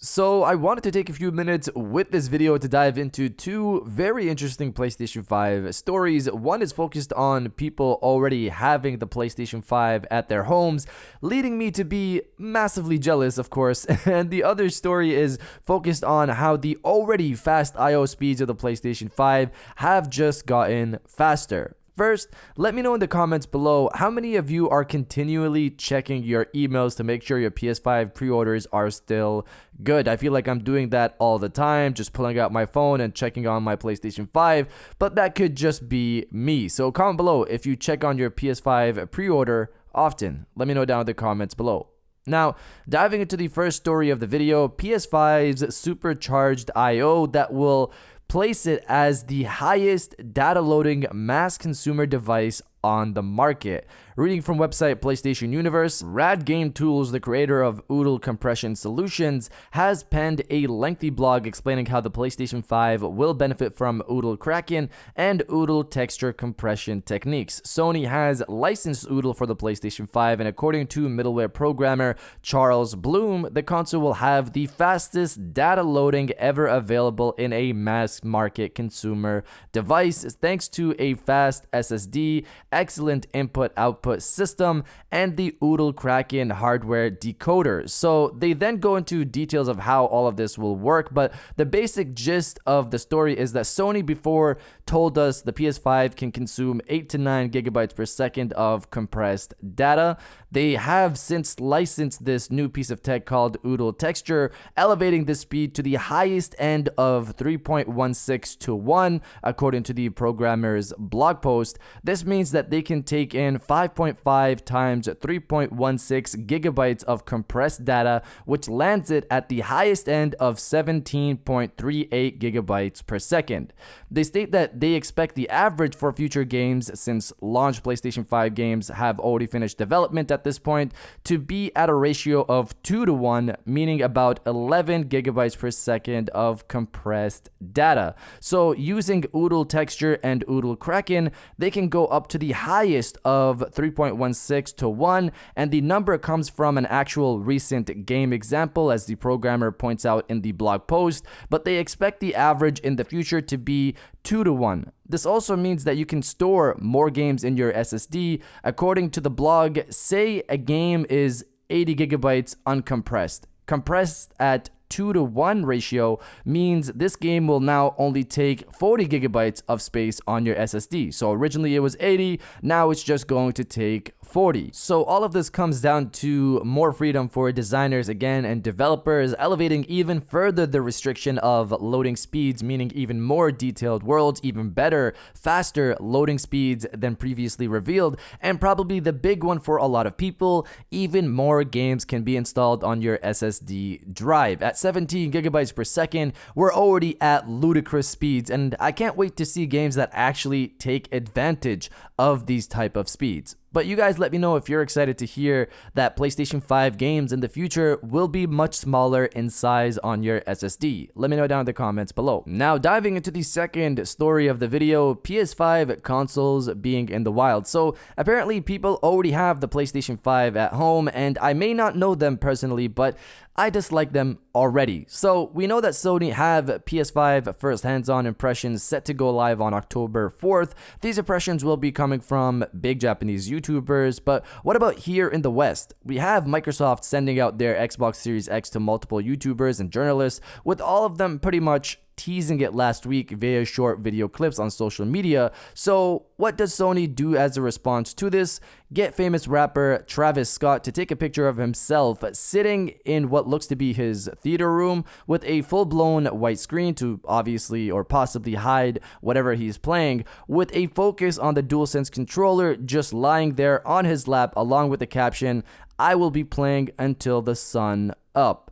So I wanted to take a few minutes with this video to dive into two very interesting PlayStation 5 stories. One is focused on people already having the PlayStation 5 at their homes, leading me to be massively jealous, of course. And the other story is focused on how the already fast I/O speeds of the PlayStation 5 have just gotten faster. First, let me know in the comments below how many of you are continually checking your emails to make sure your PS5 pre-orders are still good. I feel like I'm doing that all the time, just pulling out my phone and checking on my PlayStation 5, but that could just be me. So comment below if you check on your PS5 pre-order often. Let me know down in the comments below. Now, diving into the first story of the video, PS5's supercharged I/O that will place it as the highest data loading mass consumer device on the market. Reading from website PlayStation Universe, Rad Game Tools, the creator of Oodle Compression Solutions, has penned a lengthy blog explaining how the PlayStation 5 will benefit from Oodle Kraken and Oodle texture compression techniques. Sony has licensed Oodle for the PlayStation 5, and according to middleware programmer Charles Bloom, the console will have the fastest data loading ever available in a mass market consumer device, thanks to a fast SSD, excellent input-output system, and the Oodle Kraken hardware decoder. So they then go into details of how all of this will work, but the basic gist of the story is that Sony before told us the PS5 can consume 8 to 9 gigabytes per second of compressed data. They have since licensed this new piece of tech called Oodle Texture, elevating the speed to the highest end of 3.16 to 1, according to the programmer's blog post. This means that they can take in 5.5 times 3.16 gigabytes of compressed data, which lands it at the highest end of 17.38 gigabytes per second. They state that they expect the average for future games, since launch PlayStation 5 games have already finished development at this point, to be at a ratio of 2 to 1, meaning about 11 gigabytes per second of compressed data. So using Oodle Texture and Oodle Kraken, they can go up to the highest of 3.16 to 1, and the number comes from an actual recent game example, as the programmer points out in the blog post, but they expect the average in the future to be 2 to 1. This also means that you can store more games in your SSD. According to the blog, say a game is 80 gigabytes uncompressed. Compressed at 2 to 1 ratio means this game will now only take 40 gigabytes of space on your SSD. So originally it was 80, now it's just going to take 40. So all of this comes down to more freedom for designers again and developers, elevating even further the restriction of loading speeds, meaning even more detailed worlds, even better, faster loading speeds than previously revealed, and probably the big one for a lot of people, even more games can be installed on your SSD drive. At 17 gigabytes per second, we're already at ludicrous speeds, and I can't wait to see games that actually take advantage of these type of speeds. But you guys let me know if you're excited to hear that PlayStation 5 games in the future will be much smaller in size on your SSD. Let me know down in the comments below. Now diving into the second story of the video, PS5 consoles being in the wild. So apparently people already have the PlayStation 5 at home, and I may not know them personally, but I dislike them already. So we know that Sony have PS5 first hands-on impressions set to go live on October 4th. These impressions will be coming from big Japanese YouTubers, but what about here in the West? We have Microsoft sending out their Xbox Series X to multiple YouTubers and journalists, with all of them pretty much teasing it last week via short video clips on social media. So what does Sony do as a response to this? Get famous rapper Travis Scott to take a picture of himself sitting in what looks to be his theater room with a full-blown white screen to obviously or possibly hide whatever he's playing, with a focus on the DualSense controller just lying there on his lap, along with the caption, "I will be playing until the sun up."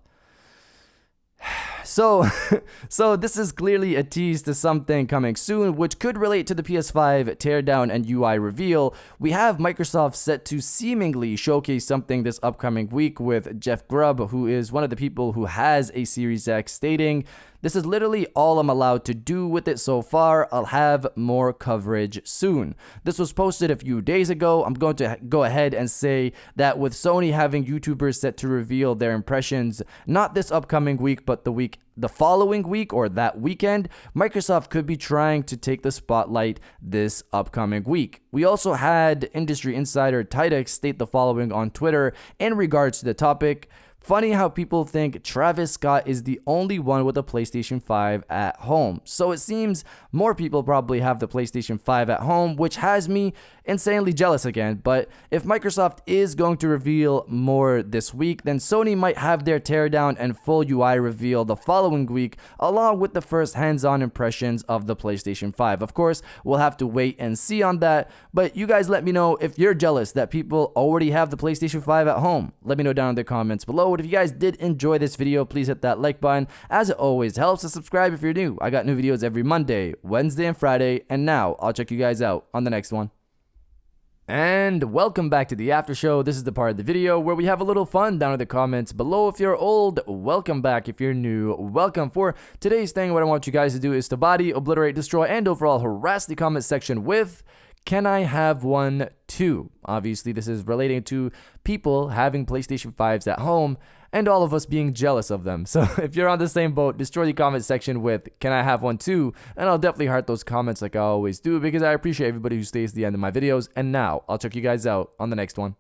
So, so this is clearly a tease to something coming soon, which could relate to the PS5 teardown and UI reveal. We have Microsoft set to seemingly showcase something this upcoming week with Jeff Grubb, who is one of the people who has a Series X, stating, "This is literally all I'm allowed to do with it so far. I'll have more coverage soon." This was posted a few days ago. I'm going to go ahead and say that with Sony having YouTubers set to reveal their impressions, not this upcoming week, but the following week or that weekend, Microsoft could be trying to take the spotlight this upcoming week. We also had industry insider Tidex state the following on Twitter in regards to the topic. "Funny how people think Travis Scott is the only one with a PlayStation 5 at home. So it seems more people probably have the PlayStation 5 at home, which has me insanely jealous again. But if Microsoft is going to reveal more this week, then Sony might have their teardown and full UI reveal the following week, along with the first hands-on impressions of the PlayStation 5. Of course, we'll have to wait and see on that, but you guys let me know if you're jealous that people already have the PlayStation 5 at home. Let me know down in the comments below. If you guys did enjoy this video, please hit that like button, as it always helps, and subscribe if you're new. I got new videos every Monday, Wednesday, and Friday, and now I'll check you guys out on the next one. And welcome back to the after show. This is the part of the video where we have a little fun down in the comments below. If you're old, welcome back. If you're new, welcome. For today's thing, what I want you guys to do is to body, obliterate, destroy, and overall harass the comment section with "Can I have one too?" Obviously, this is relating to people having PlayStation 5s at home and all of us being jealous of them. So if you're on the same boat, destroy the comment section with "Can I have one too?" And I'll definitely heart those comments like I always do, because I appreciate everybody who stays to the end of my videos. And now I'll check you guys out on the next one.